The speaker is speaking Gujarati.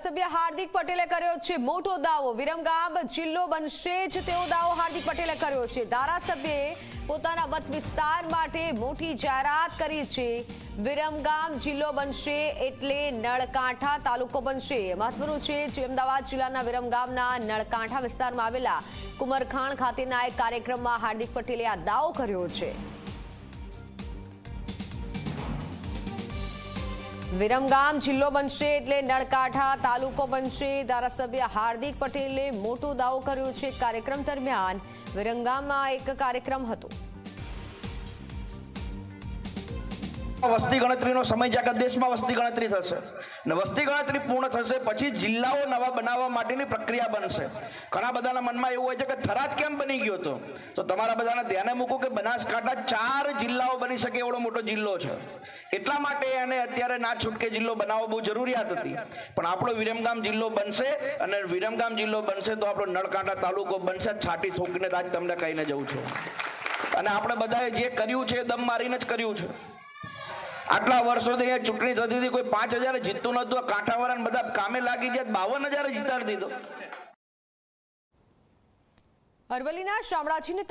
ધારાસભ્ય હાર્દિક પટેલે કર્યો છે મોટો દાવો। વિરમગામ જિલ્લો બનશે જ તેવો દાવો હાર્દિક પટેલે કર્યો છે। ધારાસભ્યએ પોતાના મત વિસ્તાર માટે મોટી જાહેરાત કરી છે। વિરમગામ જિલ્લો બનશે એટલે નળકાંઠા તાલુકો બનશે। મહત્વનું છે જે અમદાવાદ જિલ્લાના વિરમગામના નળકાંઠા વિસ્તારમાં આવેલા કુમરખાણ ખાતેના એક કાર્યક્રમમાં હાર્દિક પટેલે આ દાવો કર્યો છે। વિરમગામ જિલ્લો બનશે એટલે નળકાંઠા તાલુકો બનશે। ધારાસભ્ય હાર્દિક પટેલે મોટો દાવો કર્યો છે। કાર્યક્રમ દરમિયાન વિરમગામમાં એક કાર્યક્રમ હતો। વસ્તી ગણતરીનો સમય જ્યાં દેશમાં વસ્તી ગણતરી થશે ને વસ્તી ગણતરી પૂર્ણ થશે પછી જિલ્લાઓ નવા બનાવવા માટેની પ્રક્રિયા બનશે। ઘણા બધાના મનમાં એવું હોય છે કે થરાદ કેમ બની ગયો હતો, તો તમારા બધાને ધ્યાને મૂકો કે બનાસકાંઠા 4 જિલ્લાઓ બની શકે એવડો મોટો જિલ્લો છે। એટલા માટે એને અત્યારે ના છૂટકે જિલ્લો બનાવવો બહુ જરૂરિયાત હતી, પણ આપણો વિરમગામ જિલ્લો બનશે અને વિરમગામ જિલ્લો બનશે તો આપણો નળકાંઠા તાલુકો બનશે। છાટી ઠોકીને આજ તમને કહીને જવું છું અને આપણે બધાએ જે કર્યું છે દમ મારીને જ કર્યું છે। આટલા વર્ષોથી ચૂંટણી થતી હતી, કોઈ 5000 જીતતું નતું, કાંઠાવાળાને બધા કામે લાગી ગયા, 52,000 જીતાડી દીધો। અરવલ્લીના શામળાજીની